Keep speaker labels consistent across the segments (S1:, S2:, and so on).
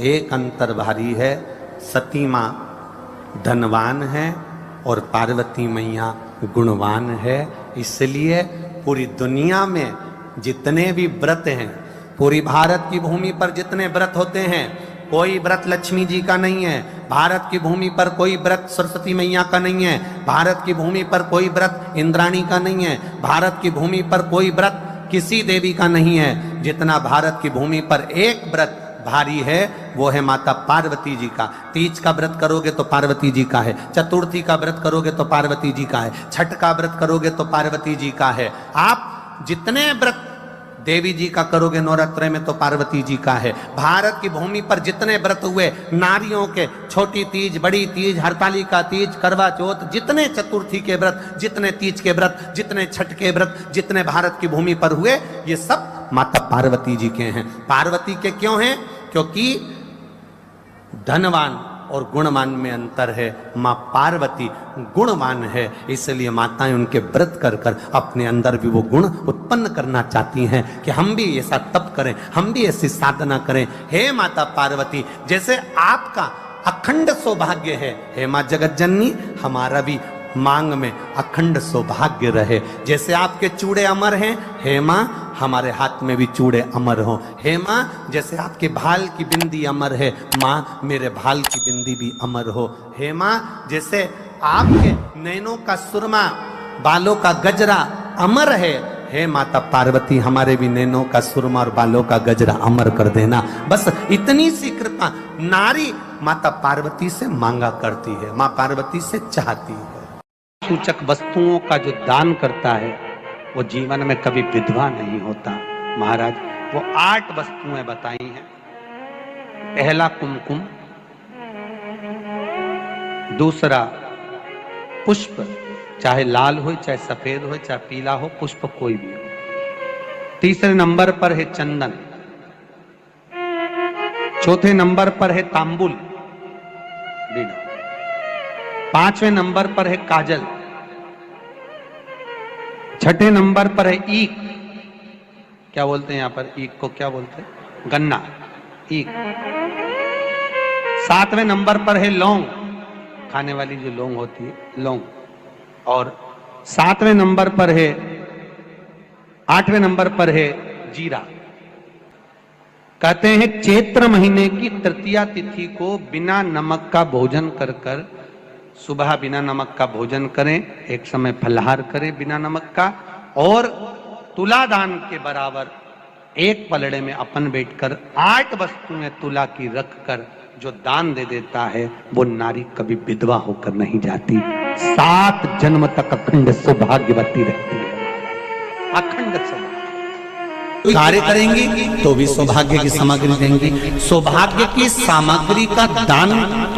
S1: एक अंतर भारी है, सती माँ धनवान है और पार्वती मैया गुणवान है। इसलिए पूरी दुनिया में जितने भी व्रत हैं, पूरी भारत की भूमि पर जितने व्रत होते हैं, कोई व्रत लक्ष्मी जी का नहीं है। भारत की भूमि पर कोई व्रत सरस्वती मैया का नहीं है। भारत की भूमि पर कोई व्रत इंद्राणी का नहीं है। भारत की भूमि पर कोई व्रत किसी देवी का नहीं है। जितना भारत की भूमि पर एक व्रत भारी है वो है माता पार्वती जी का। तीज का व्रत करोगे तो पार्वती जी का है, चतुर्थी का व्रत करोगे तो पार्वती जी का है, छठ का व्रत करोगे तो पार्वती जी का है। आप जितने व्रत देवी जी का करोगे नवरात्रे में तो पार्वती जी का है। भारत की भूमि पर जितने व्रत हुए नारियों के, छोटी तीज, बड़ी तीज, हरतालिका तीज, करवा चौथ, जितने चतुर्थी के व्रत, जितने तीज के व्रत, जितने छठ के व्रत, जितने भारत की भूमि पर हुए, ये सब माता पार्वती जी के हैं। पार्वती के क्यों हैं? क्योंकि धनवान और गुणवान में अंतर है। माँ पार्वती गुणवान है, इसलिए माताएं उनके व्रत कर कर अपने अंदर भी वो गुण उत्पन्न करना चाहती हैं कि हम भी ऐसा तप करें, हम भी ऐसी साधना करें। हे माता पार्वती, जैसे आपका अखंड सौभाग्य है, हे माँ जगत जननी, हमारा भी मांग में अखंड सौभाग्य रहे। जैसे आपके चूड़े अमर हैं, हे माँ हमारे हाथ में भी चूड़े अमर हो। हे माँ जैसे आपके भाल की बिंदी अमर है, माँ मेरे भाल की बिंदी भी अमर हो। हे माँ जैसे आपके नैनों का सुरमा, बालों का गजरा अमर है, हे माता पार्वती हमारे भी नैनों का सुरमा और बालों का गजरा अमर कर देना। बस इतनी सी कृपा नारी माता पार्वती से मांगा करती है, माँ पार्वती से चाहती है। सूचक वस्तुओं का जो दान करता है वो जीवन में कभी विधवा नहीं होता। महाराज वो 8 वस्तुएं बताई हैं। पहला कुमकुम, दूसरा पुष्प, चाहे लाल हो, चाहे सफेद हो, चाहे पीला हो, पुष्प कोई भी हो। तीसरे नंबर पर है चंदन। चौथे नंबर पर है तांबुल, बीड़ा। 5वें नंबर पर है काजल। 6ठे नंबर पर है ईख। क्या बोलते हैं यहां पर ईख को? क्या बोलते हैं? गन्ना, ईख। 7वें नंबर पर है लौंग, खाने वाली जो लौंग होती है, लौंग। और 7वें नंबर पर है, 8वें नंबर पर है जीरा। कहते हैं चैत्र महीने की तृतीया तिथि को बिना नमक का भोजन कर कर, सुबह बिना नमक का भोजन करें, एक समय फलाहार करें बिना नमक का, और तुलादान के बराबर एक पलड़े में अपन बैठकर 8 वस्तुएं तुला की रख कर जो दान दे देता है वो नारी कभी विधवा होकर नहीं जाती, 7 जन्म तक अखंड सौभाग्यवती रहती है। अखंड सौभाग्य कार्य करेंगी तो भी सौभाग्य की सामग्री देंगी। सौभाग्य की सामग्री का दान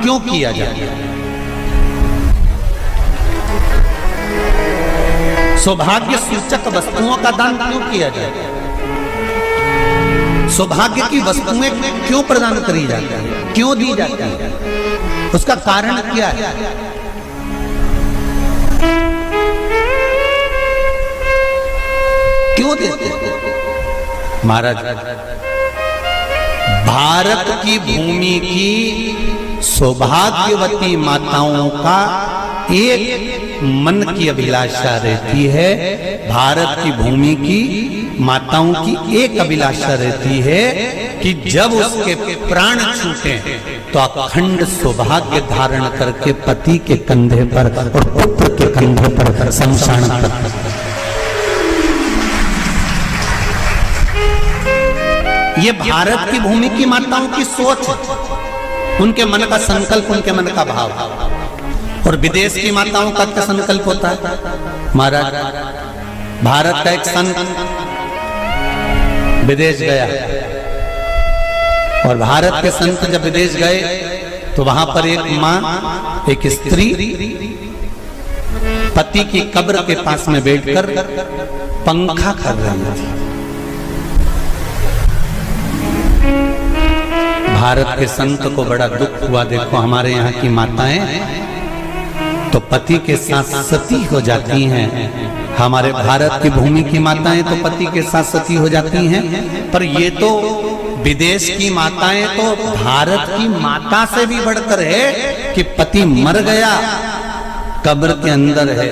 S1: क्यों किया जाता है? सौभाग्य सूचक वस्तुओं का दान क्यों किया जाए? सौभाग्य की वस्तुएं क्यों प्रदान करी जाती है, क्यों दी जाती है? उसका कारण क्या है? क्यों देते हैं? महाराज भारत की भूमि की सौभाग्यवती माताओं का एक मन की अभिलाषा रहती है। भारत की भूमि की माताओं की एक अभिलाषा रहती है कि जब उसके प्राण छूटे तो अखंड सौभाग्य धारण करके पति के कंधे पर और पुत्र के कंधे पर शमशान पर। ये भारत की भूमि की माताओं की सोच, उनके मन का संकल्प, उनके मन का भाव। और विदेश की माताओं का क्या संकल्प होता है? महाराज भारत का एक संत विदेश गया और भारत के संत जब विदेश गए तो वहां पर एक माँ, एक स्त्री पति की कब्र के पास में बैठकर पंखा कर रही थी। भारत के संत को बड़ा दुख हुआ, देखो हमारे यहाँ की माताएं तो पति के साथ सती हो जाती हैं, हमारे भारत की भूमि की माताएं तो पति के साथ सती हो जाती हैं, पर ये तो विदेश की माताएं तो भारत की माता से भी बढ़कर है कि पति मर गया, कब्र के अंदर है,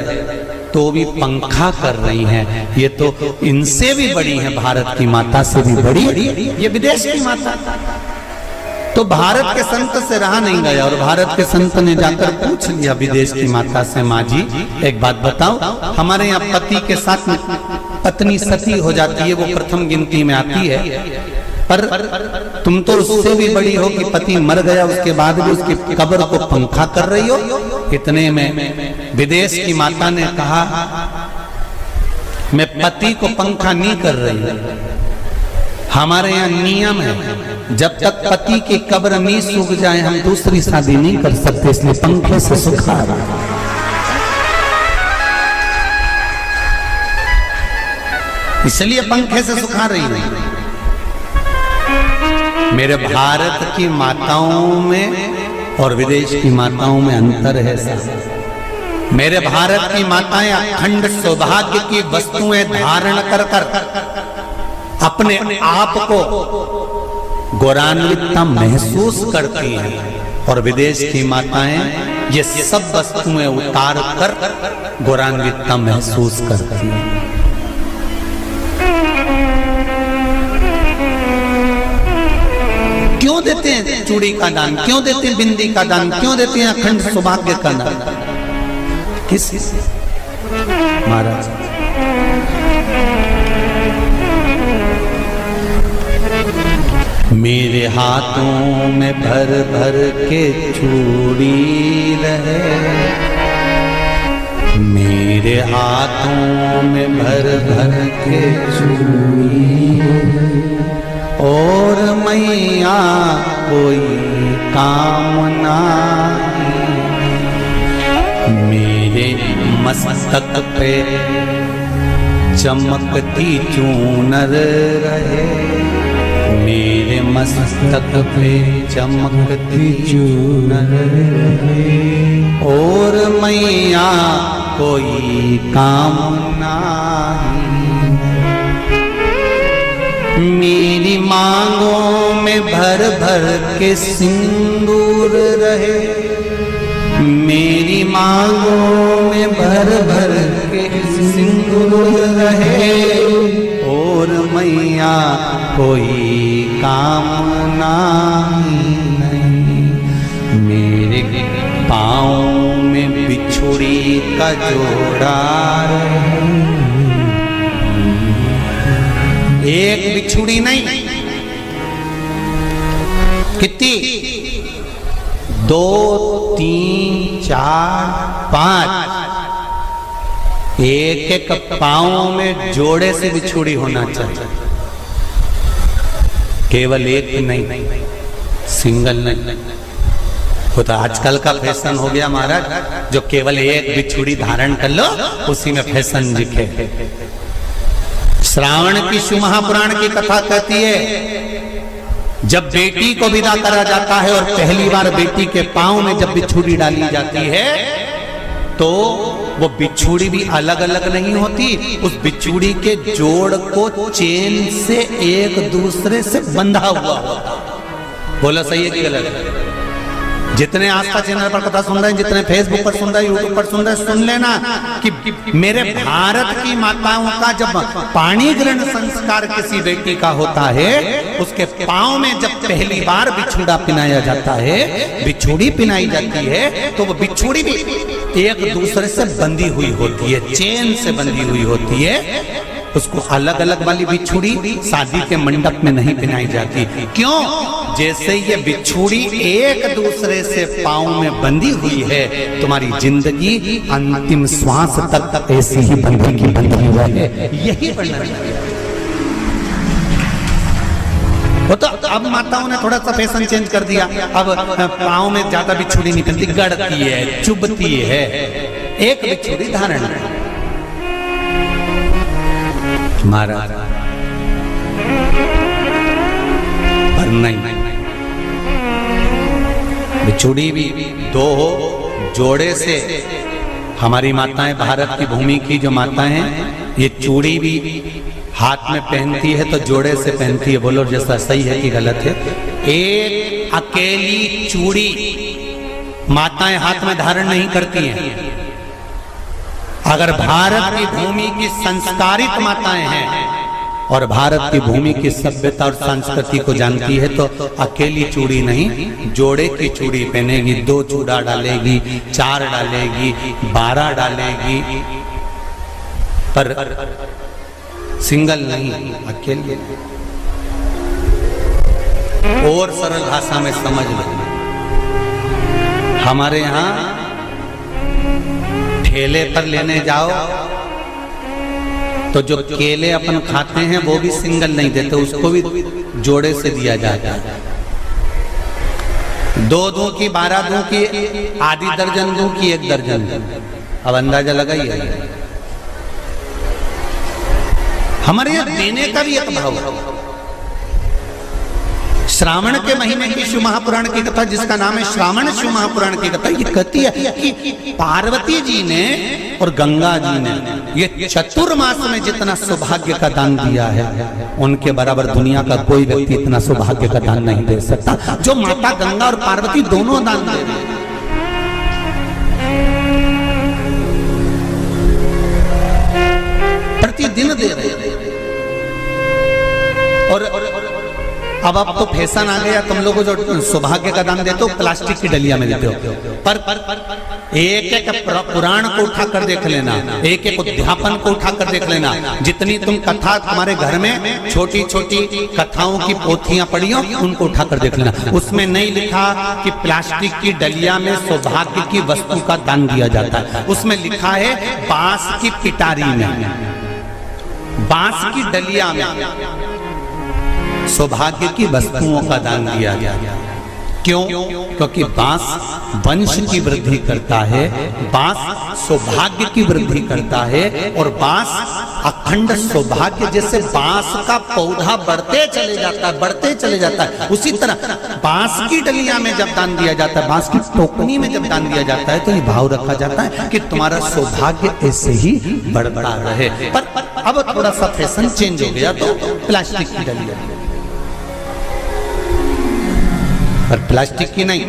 S1: तो भी पंखा कर रही हैं। ये तो इनसे भी बड़ी है, भारत की माता से भी बड़ी ये विदेश की माता। तो भारत के संत से रहा नहीं गया और भारत के संत ने जाकर पूछ लिया विदेश की माता से, माँ जी एक बात बताओ, हमारे यहाँ पति के साथ पत्नी सती हो जाती है, वो प्रथम गिनती में आती है, पर तुम तो उससे भी बड़ी हो कि पति मर गया उसके बाद भी उसकी कब्र को पंखा कर रही हो। इतने में विदेश की माता ने कहा, मैं पति को पंखा नहीं कर रही, हमारे यहाँ नियम है जब तक पति की कब्र नहीं सूख जाए हम दूसरी शादी नहीं कर सकते, इसलिए पंखे से सुखा रहा। इसलिए पंखे से सुखा रही है। मेरे भारत की माताओं में और विदेश की माताओं में अंतर है साहब। मेरे भारत की माताएं अखंड सौभाग्य की वस्तुएं धारण कर अपने आप को गौरवान्वितता महसूस करती हैं और विदेश की माताएं ये सब वस्तुएं उतार कर गौरवान्वितता महसूस करती हैं। क्यों देते हैं चूड़ी का दान, क्यों देते हैं बिंदी का दान, क्यों देते हैं अखंड सौभाग्य का दान? किस महाराज मेरे हाथों में भर भर के चूड़ी रहे, मेरे हाथों में भर भर के चूड़ी, और मैया कोई कामना मेरे मस्तक पे चमकती चूनर रहे, मेरे मस्तक पे चमकती चूनर रहे, और मैया कोई कामना मेरी मांगों में भर भर के सिंदूर रहे, मेरी मांगों में भर भर के सिंदूर रहे, और मैया कोई कामना नहीं मेरे पाँव में बिछुड़ी का जोड़ा रहे। एक बिछुड़ी नहीं, कितनी? 2, 3, 4, 5, एक एक पाँव में जोड़े से बिछुड़ी होना चाहिए, केवल एक नहीं, सिंगल नहीं। वो तो आजकल का फैशन हो गया महाराज, जो केवल एक बिछुड़ी धारण कर लो उसी में फैशन दिखे। श्रावण की शिव महापुराण की कथा कहती है जब बेटी को विदा करा जाता है और पहली बार बेटी के पांव में जब बिछुड़ी डाली जाती है तो वो बिछुड़ी भी अलग अलग नहीं होती, उस बिछुड़ी के जोड़ को चेन से एक दूसरे से बंधा हुआ होता। बोला सही है कि गलत? जितने आस्था चैनल पर कथा सुन रहे हैं, जितने फेसबुक पर सुन रहे हैं, यूट्यूब पर सुन रहे हैं, सुन लेना कि मेरे भारत की माताओं का जब पाणी ग्रहण संस्कार किसी बेटी का होता है, उसके पांव में जब पहली बार बिछुड़ा पिनाया जाता है, बिछुड़ी पिनाई जाती है, तो वो बिछुड़ी भी एक दूसरे से बंधी हुई होती है, चेन से बंधी हुई होती है। उसको अलग अलग वाली बिछुड़ी शादी के मंडप में नहीं पिनाई जाती। क्यों? जैसे ये बिछुड़ी एक दूसरे से पांव में बंधी हुई है, तुम्हारी जिंदगी अंतिम श्वास तक ऐसी ही बंधी की बंधी हुई है, यही वर्णन है। वो तो अब माताओं ने थोड़ा सा फैशन चेंज कर दिया, अब पांव में ज्यादा बिछुड़ी नहीं पहनती, गड़ती है, चुभती है, एक बिछुड़ी धारण है। महाराज पर नहीं, बिछुड़ी भी 2 जोड़े से। हमारी माताएं, भारत की भूमि की जो माताएं हैं, ये चूड़ी भी हाथ में पहनती है तो जोड़े से पहनती है, बोलो जैसा सही है कि गलत है। एक अकेली चूड़ी माताएं हाथ में धारण नहीं करती हैं। अगर भारत की भूमि की संस्कारित माताएं हैं और भारत की भूमि की सभ्यता और संस्कृति को जानती है तो अकेली चूड़ी नहीं, जोड़े की चूड़ी पहनेगी, 2 चूड़ा डालेगी, 4 डालेगी, 12 डालेगी, पर सिंगल नहीं, अकेले। और सरल भाषा में समझ लो, हमारे यहां ठेले पर लेने जाओ तो जो केले अपन खाते हैं वो भी सिंगल नहीं देते, उसको भी जोड़े से दिया जाता है। 2 दूं की, 12 दूं की, आधी दर्जन दूं की 1 दर्जन। अब अंदाजा लगाइए, हमारे यहां देने का भी एक भाव है। श्रावण के महीने की शिव महापुराण की कथा, जिसका नाम है श्रावण शिव महापुराण की कथा, ये कहती है कि पार्वती जी ने और गंगा जी ने ये चतुर्मास में जितना सौभाग्य का दान दिया है, उनके बराबर दुनिया का कोई व्यक्ति इतना सौभाग्य का दान नहीं दे सकता जो माता गंगा और पार्वती दोनों दान दे रहे हैं। प्रतिदिन दे रहे हैं। और अब तो फैशन आ गया, तुम लोगों जो सौभाग्य का दान देते हो प्लास्टिक की डलिया में देते हो, पर एक एक पुराण को उठा कर देख लेना, एक एक उद्यापन को उठा कर देख लेना, जितनी तुम कथा तुम्हारे घर में छोटी छोटी कथाओं की पोथियां पड़ी हो उनको उठा कर देख लेना, उसमें नहीं लिखा कि प्लास्टिक की डलिया में सौभाग्य की वस्तु का दान दिया जाता है। उसमें लिखा है बांस की पिटारी में, बांस की डलिया में सौभाग्य की वस्तुओं का दान दिया गया। क्यों? क्योंकि बांस वंश की वृद्धि करता है, बांस सौभाग्य की वृद्धि करता है, और बांस अखंड सौभाग्य, जैसे बांस का पौधा बढ़ते चले जाता है, बढ़ते चले जाता है, उसी तरह बांस की डलिया में जब दान दिया जाता है, बांस की टोकनी में जब दान दिया जाता है, तो ये भाव रखा जाता है कि तुम्हारा सौभाग्य ऐसे ही बढ़ता रहे। पर अब थोड़ा सा फैशन चेंज हो गया तो प्लास्टिक की डलिया, पर प्लास्टिक की नहीं,